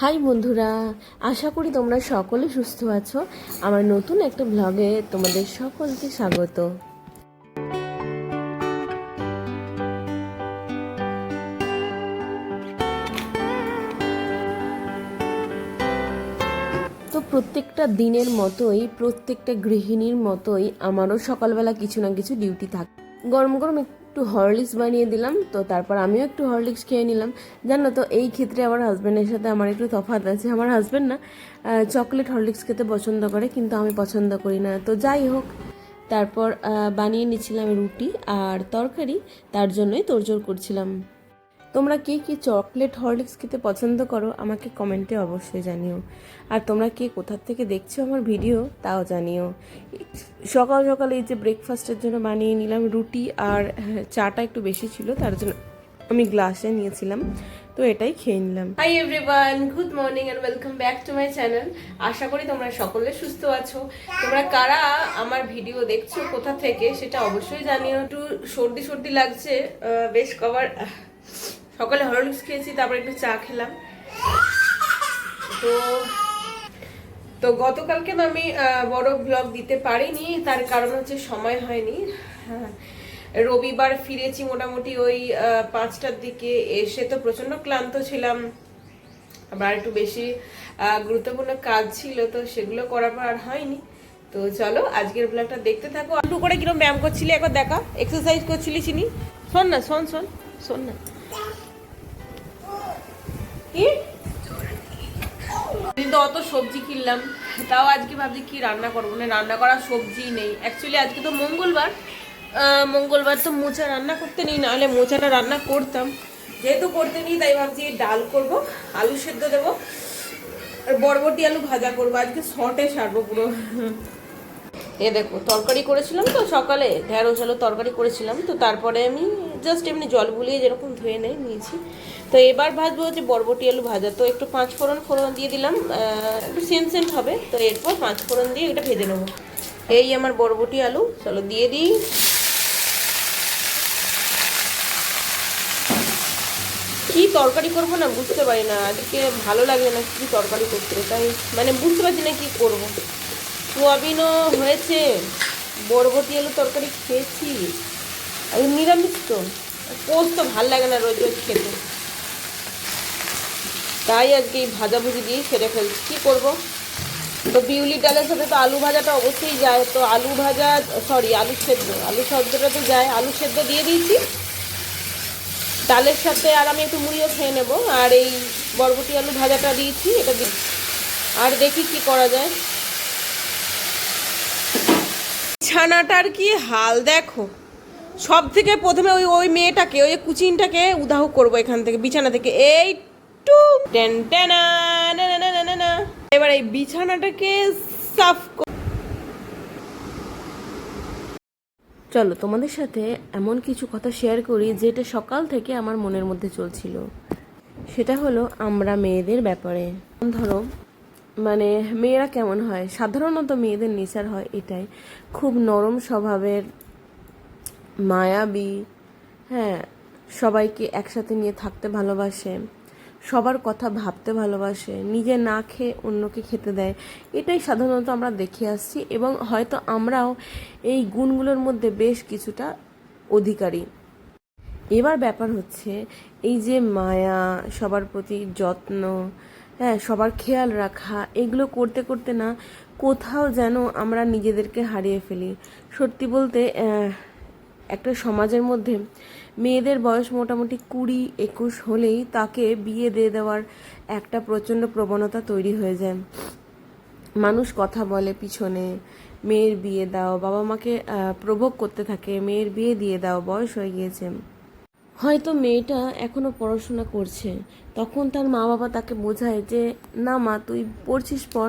High বন্ধুরা, আশা করি তোমরা সকলে সুস্থ আছো। আমার নতুন একটা ব্লগে তোমাদের সকলকে স্বাগত। তো প্রত্যেকটা দিনের মতোই, প্রত্যেকটা গৃহিণীর মতোই আমারও সকালবেলা কিছু না কিছু ডিউটি থাকে। গরম গরম একটু হরলিক্স বানিয়ে দিলাম, তো তারপর আমিও একটু হরলিক্স খেয়ে নিলাম। জানো তো, এই ক্ষেত্রে আমার হাজব্যান্ডের সাথে আমার একটু তফাৎ আছে। আমার হাজব্যান্ড না চকলেট হরলিক্স খেতে পছন্দ করে, কিন্তু আমি পছন্দ করি না। তো যাই হোক, তারপর বানিয়ে নিচ্ছিলাম রুটি আর তরকারি, তার জন্যই তোড়জোড় করছিলাম। তোমরা কে কে চকলেট হরলিক্স খেতে পছন্দ করো আমাকে কমেন্টে অবশ্যই জানিও। আর তোমরা কে কোথা থেকে দেখছো আমার ভিডিও তাও জানিও। সকাল সকাল এই যে ব্রেকফাস্টের জন্য বানিয়ে নিলাম রুটি, আর চাটা একটু বেশি ছিল, তার জন্য আমি গ্লাসে নিয়েছিলাম, তো এটাই খেয়ে নিলাম। Hi everyone, good morning and welcome back to my channel. আশা করি তোমরা সকলে সুস্থ আছো। তোমরা কারা আমার ভিডিও দেখছো কোথা থেকে সেটা অবশ্যই জানিও। একটু সর্দি সর্দি লাগছে, বেশ কবার সকালে হরলিক্স খেয়েছি, তারপর একটু চা খেলাম। তো তো গতকালকে না আমি বড় ব্লগ দিতে পারিনি, তার কারণ হচ্ছে সময় হয়নি। রবিবার ফিরেছি মোটামুটি ওই 5টার দিকে। এসে তো প্রচন্ড ক্লান্ত ছিলাম, আবার একটু বেশি গুরুত্বপূর্ণ কাজ ছিল, তো সেগুলো করার পর আর হয়নি। তো চলো আজকের ব্লগটা দেখতে থাকো। একটু করে কিরকম ব্যায়াম করছিলি একবার দেখা, এক্সারসাইজ করছিলি চিনি। শোন না, শোন শোন শোন না, কি তো অত সবজি কিনলাম, তাও আজকে ভাবছি কি রান্না করবো, মানে রান্না করার সবজি নেই। অ্যাকচুয়ালি আজকে তো মঙ্গলবার, মঙ্গলবার তো মোচা রান্না করতে নেই, নাহলে মোচাটা রান্না করতাম। যেহেতু করতে নেই তাই ভাবছি ডাল করব, আলু সেদ্ধ দেবো, আর বরবটি আলু ভাজা করবো। আজকে শর্টে সারবো পুরো। এ দেখো, তরকারি করেছিলাম তো সকালে, ঢেঁড়স আলু তরকারি করেছিলাম, তো তারপরে আমি জাস্ট এমনি জল বুলিয়ে যেরকম ধুয়ে নিয়েছি। তো এবার ভাজবো হচ্ছে বরবটি আলু ভাজা। তো একটু পাঁচ ফোড়ন দিয়ে দিলাম, একটু সেন্ট হবে। তো এরপর পাঁচ ফোড়ন দিয়ে এটা ভেজে নেবো। এই আমার বরবটি আলু, চলো দিয়ে দিই। কি তরকারি করবো না বুঝতে পারি না, আজকে ভালো লাগে না কি তরকারি করতে, তাই মানে বুঝতে পারছি না কি করবো। সোয়াবিনও হয়েছে, বরবটি আলু তরকারি খেয়েছি, আর নিরামিষ তো পোস্ত তো ভাল লাগে না রোজ রোজ খেতে, তাই আজকে এই ভাজাভুজি দিয়েই সেরে ফেলছি। কী করবো? তো বিউলি ডালের সাথে তো আলু ভাজাটা অবশ্যই যায়, তো আলু ভাজা, সরি আলু সেদ্ধটা তো যায়, আলু সেদ্ধ দিয়ে দিয়েছি ডালের সাথে। আর আমি একটু মুড়িও খেয়ে নেবো, আর এই বরবটি আলু ভাজাটা দিয়েছি, এটা দিই। আর দেখি কি করা যায়। ছানাটার কি হাল দেখো, সব থেকে প্রথমে ওই ওই মেয়েটাকে, ওই কুচিনটাকে উদাহ করবো এখান থেকে, বিছানা থেকে। এই টু টেন টেনা না না না না না, এবার এই বিছানাটাকে সাফ। চলো তোমাদের সাথে এমন কিছু কথা শেয়ার করি যেটা সকাল থেকে আমার মনের মধ্যে চলছিল। সেটা হলো আমরা মেয়েদের ব্যাপারে। ধরো, মানে মেয়েরা কেমন হয়, সাধারণত মেয়েদের নেচার হয় এটাই, খুব নরম স্বভাবের, মায়াবী, হ্যাঁ, সবাইকে একসাথে নিয়ে থাকতে ভালোবাসে, সবার কথা ভাবতে ভালোবাসে, নিজে না খেয়ে অন্যকে খেতে দেয়। এটাই সাধারণত আমরা দেখে আসছি, এবং হয়তো আমরাও এই গুণগুলোর মধ্যে বেশ কিছুটা অধিকারী। এবার ব্যাপার হচ্ছে এই যে মায়া, সবার প্রতি যত্ন, হ্যাঁ, সবার খেয়াল রাখা, এগুলো করতে করতে না কোথাও যেন আমরা নিজেদেরকে হারিয়ে ফেলি। সত্যি বলতে একটা সমাজের মধ্যে মেয়েদের বয়স মোটামুটি 20-21 হলেই তাকে বিয়ে দিয়ে দেওয়ার একটা প্রচণ্ড প্রবণতা তৈরি হয়ে যায়। মানুষ কথা বলে পিছনে, মেয়ের বিয়ে দাও, বাবা মাকে প্রভোগ করতে থাকে, মেয়ের বিয়ে দিয়ে দাও, বয়স হয়ে গিয়েছে। হয়তো মেয়েটা এখনও পড়াশোনা করছে, তখন তার মা বাবা তাকে বোঝায় যে না মা, তুই পড়ছিস পর,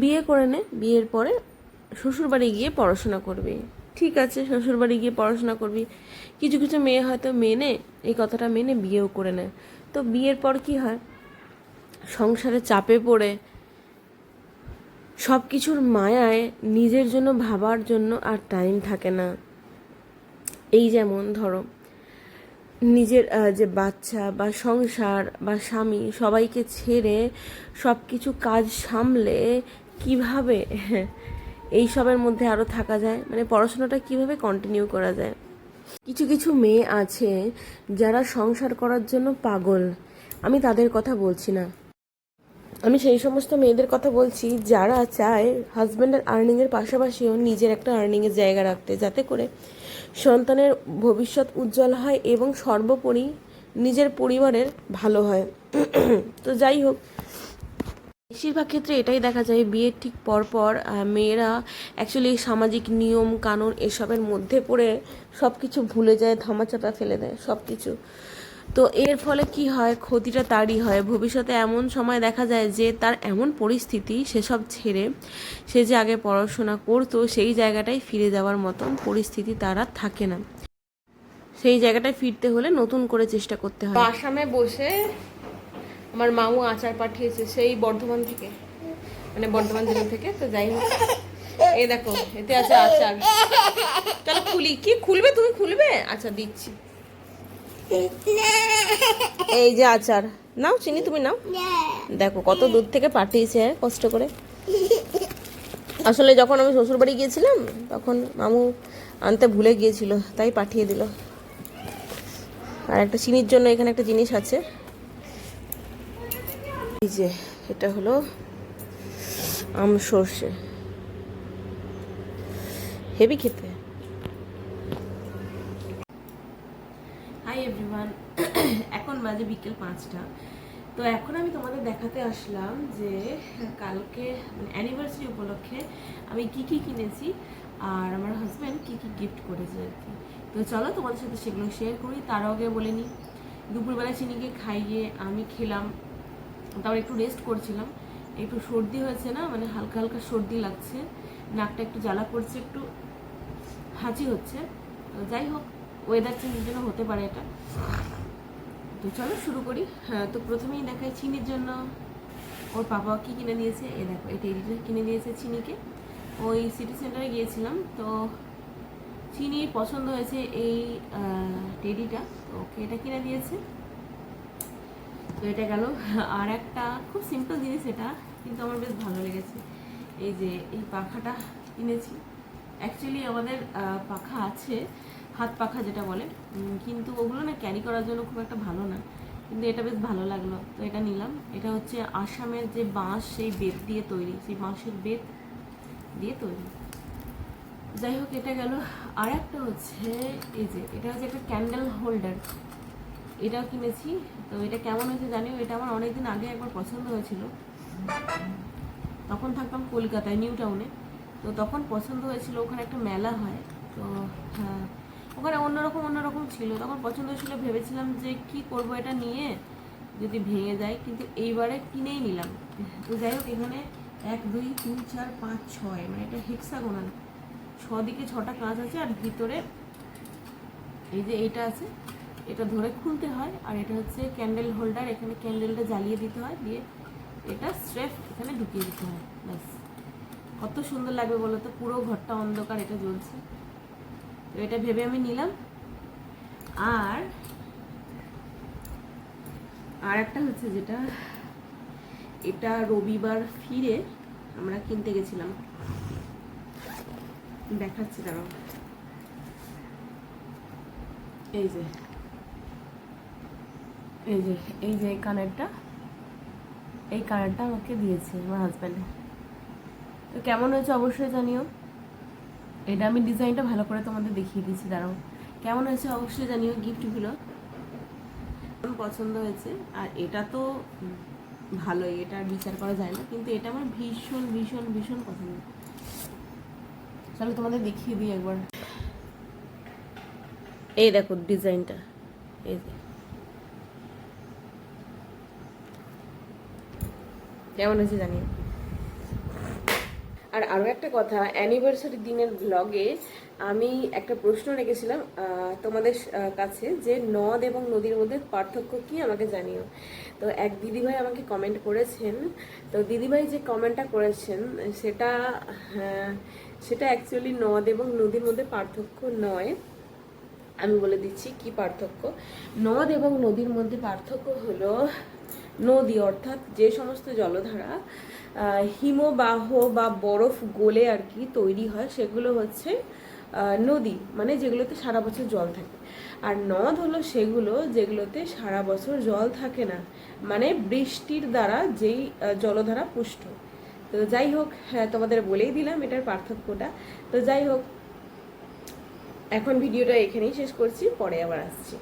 বিয়ে করে নে, বিয়ের পরে শ্বশুরবাড়ি গিয়ে পড়াশোনা করবি। ঠিক আছে, শ্বশুরবাড়ি গিয়ে পড়াশোনা করবি। কিছু কিছু মেয়ে হয়তো মেনে, এই কথাটা মেনে বিয়েও করে নেয়। তো বিয়ের পর কি হয়, সংসারে চাপে পড়ে সব কিছুর মায়ায় নিজের জন্য ভাবার জন্য আর টাইম থাকে না। এই যেমন ধরো, নিজের যে বাচ্চা বা সংসার বা স্বামী সবাইকে ছেড়ে সব কিছু কাজ সামলে কিভাবে এইসবের মধ্যে আরও থাকা যায়, মানে পড়াশোনাটা কিভাবে কন্টিনিউ করা যায়। কিছু কিছু মেয়ে আছে যারা সংসার করার জন্য পাগল, আমি তাদের কথা বলছি না, আমি সেই সমস্ত মেয়েদের কথা বলছি যারা চায় হাজব্যান্ডের আর্নিংয়ের পাশাপাশিও নিজের একটা আর্নিংয়ের জায়গা রাখতে, যাতে করে সন্তানের ভবিষ্যৎ উজ্জ্বল হয় এবং সর্বোপরি নিজের পরিবারের ভালো হয়। তো যাই হোক, বেশিরভাগ ক্ষেত্রে এটাই দেখা যায় বিয়ের ঠিক পরপর মেয়েরা অ্যাকচুয়ালি সামাজিক নিয়ম কানুন এসবের মধ্যে পড়ে সব কিছু ভুলে যায়, ধামাচাপা ফেলে দেয় সব কিছু। তো এর ফলে কি হয়, ক্ষতিটা তারই হয়। ভবিষ্যতে এমন সময় দেখা যায় যে তার এমন পরিস্থিতি, সেসব ছেড়ে সে যে আগে পড়াশোনা করতো সেই জায়গাটায় ফিরে যাওয়ার মতন পরিস্থিতি তার আর থাকে না। সেই জায়গাটায় ফিরতে হলে নতুন করে চেষ্টা করতে হয়। আসামে বসে আমার মাও আচার পাঠিয়েছে সেই বর্ধমান থেকে, মানে বর্ধমান জেলা থেকে। তো যাই হোক, এই দেখো এতে আছে আচার। চলো খুলি। কি খুলবে তুমি? খুলবে? আচ্ছা দিচ্ছি। এই যে আচার, নাও চিনি, তুমি নাও। দেখো কত দূর থেকে পাঠিয়েছে, কষ্ট করে। আসলে যখন আমি শ্বশুর বাড়ি গিয়েছিলাম তখন মামু আনতে ভুলে গিয়েছিল, তাই পাঠিয়ে দিল। আর একটা চিনির জন্য এখানে একটা জিনিস আছে, এই যে এটা হলো আম সর্ষে, হেভি খেতে। হাই এভরিওয়ান, এখন বাজে বিকেল 5টা। তো এখন আমি তোমাদের দেখাতে আসলাম যে কালকে মানে অ্যানিভার্সারি উপলক্ষে আমি কি কি কিনেছি আর আমার হাজব্যান্ড কি কি গিফট করেছে আর কি। তো চলো তোমাদের সাথে সেগুলো শেয়ার করি। তার আগে বলে নিই, দুপুরবেলা চিনিকে খাইয়ে আমি খেলাম, তারপর একটু রেস্ট করছিলাম। একটু সর্দি হয়েছে না, মানে হালকা হালকা সর্দি লাগছে, নাকটা একটু জ্বালা করছে, একটু হাঁচি হচ্ছে। যাই হোক, ওয়েদার চেঞ্জের জন্য হতে পারে এটা। তো চলো শুরু করি। হ্যাঁ, তো প্রথমেই দেখাই চিনির জন্য ওর পাপা কি কিনে দিয়েছে। এ দেখো, এই টেডিটা কিনে দিয়েছে চিনিকে। ওই সিটি সেন্টারে গিয়েছিলাম, তো চিনির পছন্দ হয়েছে এই টেডিটা, তো ওকে এটা কিনে দিয়েছে। তো এটা গেল। আর একটা খুব সিম্পল জিনিস, এটা কিন্তু আমার বেশ ভালো লেগেছে। এই যে এই পাখাটা কিনেছি। অ্যাকচুয়ালি আমাদের পাখা আছে, হাত পাখা যেটা বলে, কিন্তু ওগুলো না ক্যারি করার জন্য খুব একটা ভালো না, কিন্তু এটা বেশ ভালো লাগলো, তো এটা নিলাম। এটা হচ্ছে আসামের যে বাঁশ, সেই বেত দিয়ে তৈরি, সেই বাঁশের বেত দিয়ে তৈরি। যাই হোক, এটা গেল। আর একটা হচ্ছে এই যে এটা হচ্ছে একটা ক্যান্ডেল হোল্ডার, এটাও কিনেছি। তো এটা কেমন হয়েছে জানিও, এটা আমার অনেকদিন আগে একবার পছন্দ হয়েছিল, তখন থাকতাম কলকাতায় নিউ টাউনে। তো তখন পছন্দ হয়েছিল, ওখানে একটা মেলা হয়, তো হ্যাঁ ওখানে অন্যরকম ছিল, তখন পছন্দ হয়েছিল। ভেবেছিলাম যে কি করব এটা নিয়ে, যদি ভেঙে যায়, কিন্তু এইবারে কিনেই নিলাম। তো যাই হোক, এখানে 1 2 3 4 5 6, মানে এটা হেক্সাগোনাল, 6 দিকে 6টা কাঁচ আছে, আর ভিতরে এই যে এইটা আছে, এটা ধরে খুলতে হয়। আর এটা হচ্ছে ক্যান্ডেল হোল্ডার, এখানে ক্যান্ডেলটা জ্বালিয়ে দিতে হয়, দিয়ে এটা স্রেফ এখানে ঢুকিয়ে দিতে হয়, ব্যাস। কত সুন্দর লাগবে বলো তো, পুরো ঘরটা অন্ধকার, এটা জ্বলছে। তো এটা ভেবে আমি নিলাম। আর একটা হচ্ছে যেটা, এটা রবিবার ফিরে আমরা কিনতে গেছিলাম, দেখাচ্ছি দাঁড়াও। এই যে এই যে এই যে কানেরটা, এই কানেরটা আমাকে দিয়েছে আমার হাজব্যান্ড। তো কেমন হয়েছে অবশ্যই জানিও। এটা আমি ডিজাইনটা ভালো করে তোমাদের দেখিয়ে দিয়েছি, দাঁড়াও। কেমন হয়েছে অবশ্যই জানিও। গিফটগুলো পছন্দ হয়েছে, আর এটা তো ভালোই, এটা বিচার করা যায় না, কিন্তু এটা আমার ভীষণ ভীষণ ভীষণ পছন্দ। চলো তোমাদের দেখিয়ে দিই একবার। এই দেখো ডিজাইনটা, এই যে কেমন হয়েছে জানিও। আর আরও একটা কথা, অ্যানিভার্সারি দিনের ব্লগে আমি একটা প্রশ্ন রেখেছিলাম তোমাদের কাছে, যে নদ এবং নদীর মধ্যে পার্থক্য কি আমাকে জানিও। তো এক দিদিভাই আমাকে কমেন্ট করেছেন। তো দিদিভাই যে কমেন্টটা করেছেন সেটা সেটা অ্যাকচুয়ালি নদ এবং নদীর মধ্যে পার্থক্য নয়, আমি বলে দিচ্ছি কি পার্থক্য। নদ এবং নদীর মধ্যে পার্থক্য হলো, নদী অর্থাৎ যে সমস্ত জলধারা হিমবাহ বা বরফ গলে আর কি তৈরি হয়, সেগুলো হচ্ছে নদী, মানে যেগুলোতে সারা বছর জল থাকে। আর নদ হলো সেগুলো যেগুলোতে সারা বছর জল থাকে না, মানে বৃষ্টির দ্বারা যেই জলধারা পুষ্ট। তো যাই হোক, হ্যাঁ তোমাদের বলেই দিলাম এটার পার্থক্যটা। তো যাই হোক, এখন ভিডিওটা এখানেই শেষ করছি, পরে আবার আসছি।